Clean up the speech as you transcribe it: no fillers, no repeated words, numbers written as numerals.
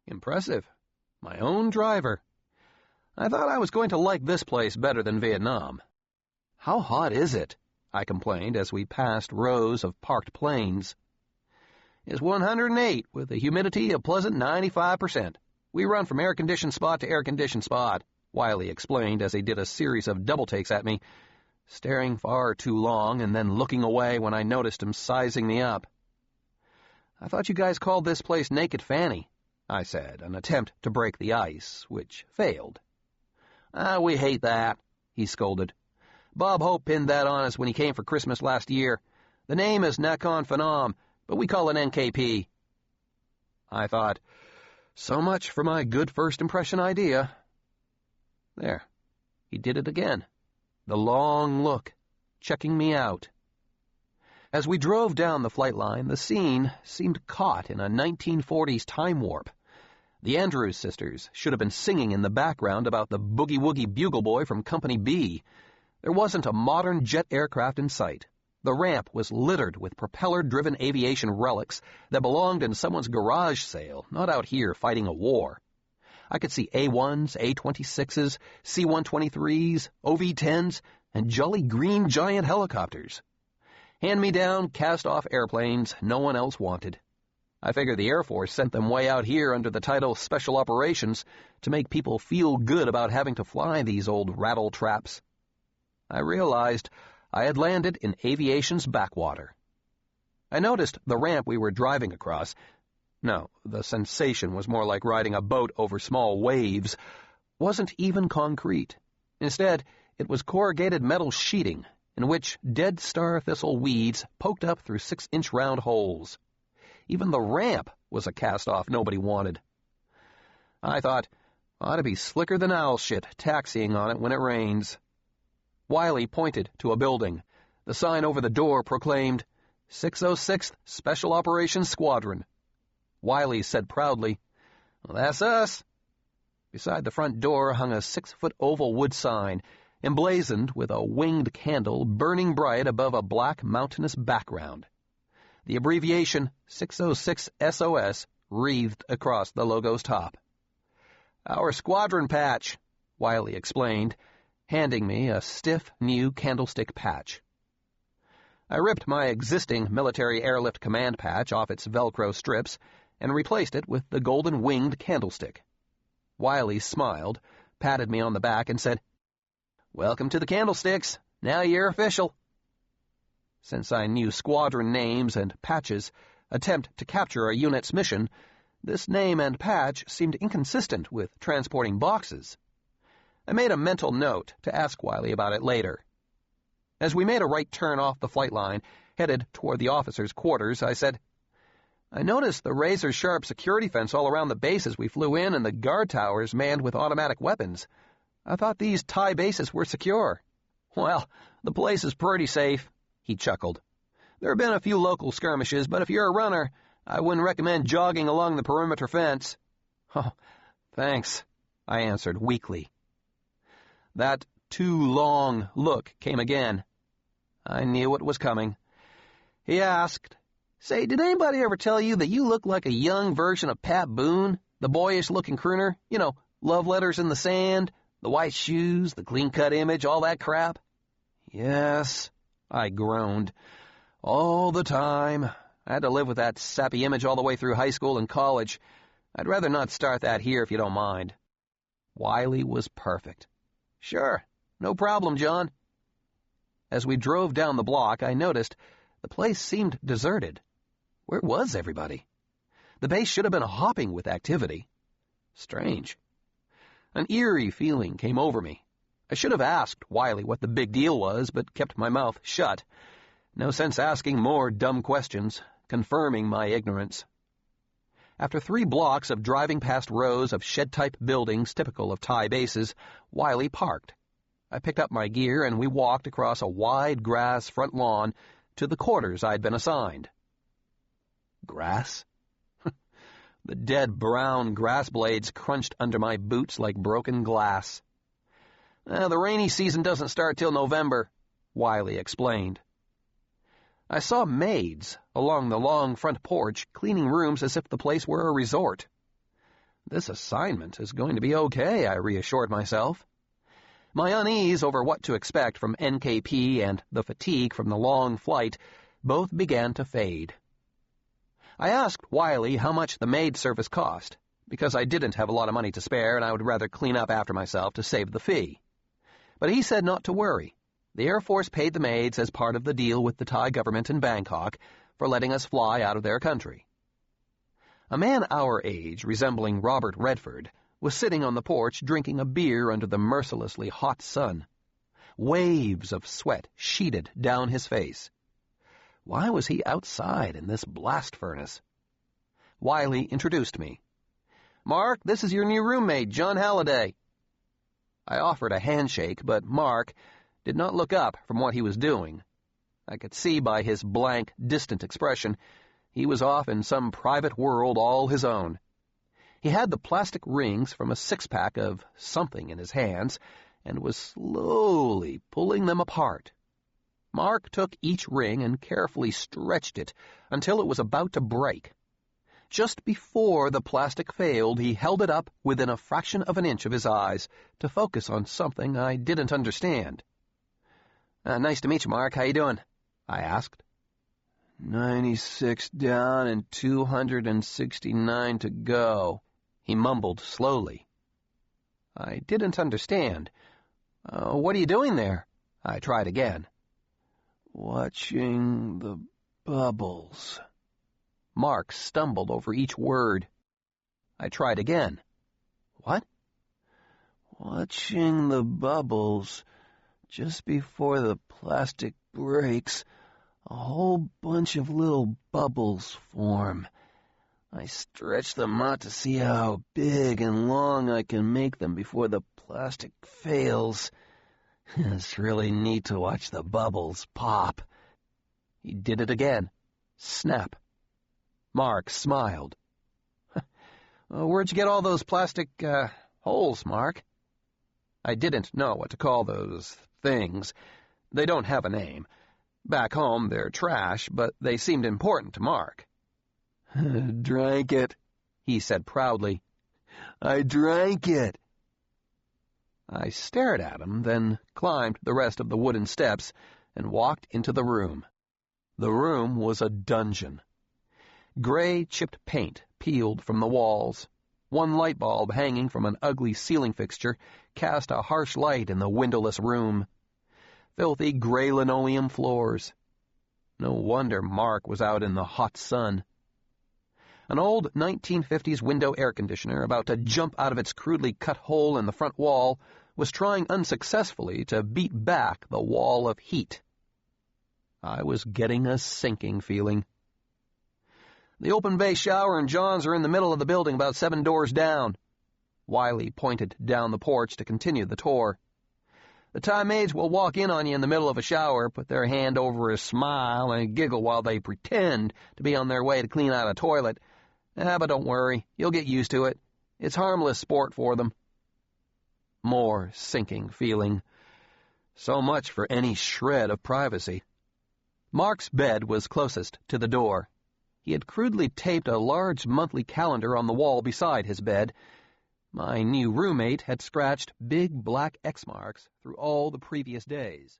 Impressive. My own driver. I thought I was going to like this place better than Vietnam. How hot is it? I complained as we passed rows of parked planes. It's 108, with a humidity of pleasant 95%. We run from air-conditioned spot to air-conditioned spot, Wiley explained as he did a series of double-takes at me, staring far too long and then looking away when I noticed him sizing me up. I thought you guys called this place Naked Fanny, I said, an attempt to break the ice, which failed. We hate that, he scolded. Bob Hope pinned that on us when he came for Christmas last year. The name is Nakhon Phanom, but we call it NKP. I thought, so much for my good first impression idea. There, he did it again. The long look, checking me out. As we drove down the flight line, the scene seemed caught in a 1940s time warp. The Andrews sisters should have been singing in the background about the boogie-woogie bugle boy from Company B. There wasn't a modern jet aircraft in sight. The ramp was littered with propeller-driven aviation relics that belonged in someone's garage sale, not out here fighting a war. I could see A-1s, A-26s, C-123s, OV-10s, and jolly green giant helicopters. Hand-me-down, cast-off airplanes no one else wanted. I figure the Air Force sent them way out here under the title Special Operations to make people feel good about having to fly these old rattle-traps. I realized I had landed in aviation's backwater. I noticed the ramp we were driving across. No, the sensation was more like riding a boat over small waves. Wasn't even concrete. Instead, it was corrugated metal sheeting, in which dead star thistle weeds poked up through 6-inch round holes. Even the ramp was a cast-off nobody wanted. I thought, ought to be slicker than owl shit taxiing on it when it rains. Wiley pointed to a building. The sign over the door proclaimed, 606th Special Operations Squadron. Wiley said proudly, well, that's us. Beside the front door hung a 6-foot oval wood sign, emblazoned with a winged candle burning bright above a black mountainous background. The abbreviation 606 SOS wreathed across the logo's top. Our squadron patch, Wiley explained, handing me a stiff, new candlestick patch. I ripped my existing military airlift command patch off its Velcro strips and replaced it with the golden-winged candlestick. Wiley smiled, patted me on the back, and said, Welcome to the candlesticks. Now you're official. Since I knew squadron names and patches attempt to capture a unit's mission, this name and patch seemed inconsistent with transporting boxes. I made a mental note to ask Wiley about it later. As we made a right turn off the flight line, headed toward the officers' quarters, I said, I noticed the razor-sharp security fence all around the base as we flew in and the guard towers manned with automatic weapons. I thought these Thai bases were secure. Well, the place is pretty safe, he chuckled. There have been a few local skirmishes, but if you're a runner, I wouldn't recommend jogging along the perimeter fence. Oh, thanks, I answered weakly. That too long look came again. I knew it was coming. He asked, Say, did anybody ever tell you that you look like a young version of Pat Boone, the boyish-looking crooner? You know, Love Letters in the Sand, the white shoes, the clean-cut image, all that crap? Yes, I groaned. All the time. I had to live with that sappy image all the way through high school and college. I'd rather not start that here if you don't mind. Wiley was perfect. Sure, no problem, John. As we drove down the block, I noticed the place seemed deserted. Where was everybody? The base should have been hopping with activity. Strange. An eerie feeling came over me. I should have asked Wiley what the big deal was, but kept my mouth shut. No sense asking more dumb questions, confirming my ignorance. After 3 blocks of driving past rows of shed-type buildings typical of Thai bases, Wiley parked. I picked up my gear and we walked across a wide grass front lawn to the quarters I'd been assigned. Grass? The dead brown grass blades crunched under my boots like broken glass. The rainy season doesn't start till November, Wiley explained. I saw maids along the long front porch cleaning rooms as if the place were a resort. This assignment is going to be okay, I reassured myself. My unease over what to expect from NKP and the fatigue from the long flight both began to fade. I asked Wiley how much the maid service cost, because I didn't have a lot of money to spare and I would rather clean up after myself to save the fee. But he said not to worry. The Air Force paid the maids as part of the deal with the Thai government in Bangkok for letting us fly out of their country. A man our age, resembling Robert Redford, was sitting on the porch drinking a beer under the mercilessly hot sun. Waves of sweat sheeted down his face. Why was he outside in this blast furnace? Wiley introduced me. "Mark, this is your new roommate, John Halliday." I offered a handshake, but Mark did not look up from what he was doing. I could see by his blank, distant expression he was off in some private world all his own. He had the plastic rings from a six-pack of something in his hands and was slowly pulling them apart. Mark took each ring and carefully stretched it until it was about to break. Just before the plastic failed, he held it up within a fraction of an inch of his eyes to focus on something I didn't understand. "Nice to meet you, Mark. How you doing?" I asked. 96 down and 269 to go, he mumbled slowly. I didn't understand. What are you doing there?" I tried again. "Watching the bubbles." Mark stumbled over each word. I tried again. "What?" "Watching the bubbles. Just before the plastic breaks, a whole bunch of little bubbles form. I stretch them out to see how big and long I can make them before the plastic fails. It's really neat to watch the bubbles pop." He did it again. Snap. Mark smiled. "Where'd you get all those plastic, holes, Mark?" I didn't know what to call those things. They don't have a name. Back home, they're trash, but they seemed important to Mark. "Drank it," he said proudly. "I drank it." I stared at him, then climbed the rest of the wooden steps and walked into the room. The room was a dungeon. Gray chipped paint peeled from the walls. One light bulb hanging from an ugly ceiling fixture cast a harsh light in the windowless room. Filthy gray linoleum floors. No wonder Mark was out in the hot sun. An old 1950s window air conditioner, about to jump out of its crudely cut hole in the front wall, was trying unsuccessfully to beat back the wall of heat. I was getting a sinking feeling. "The open bay shower and John's are in the middle of the building, about 7 doors down." Wiley pointed down the porch to continue the tour. "The Thai maids will walk in on you in the middle of a shower, put their hand over a smile, and giggle while they pretend to be on their way to clean out a toilet. But don't worry, you'll get used to it. It's harmless sport for them." More sinking feeling. So much for any shred of privacy. Mark's bed was closest to the door. He had crudely taped a large monthly calendar on the wall beside his bed. My new roommate had scratched big black X marks through all the previous days.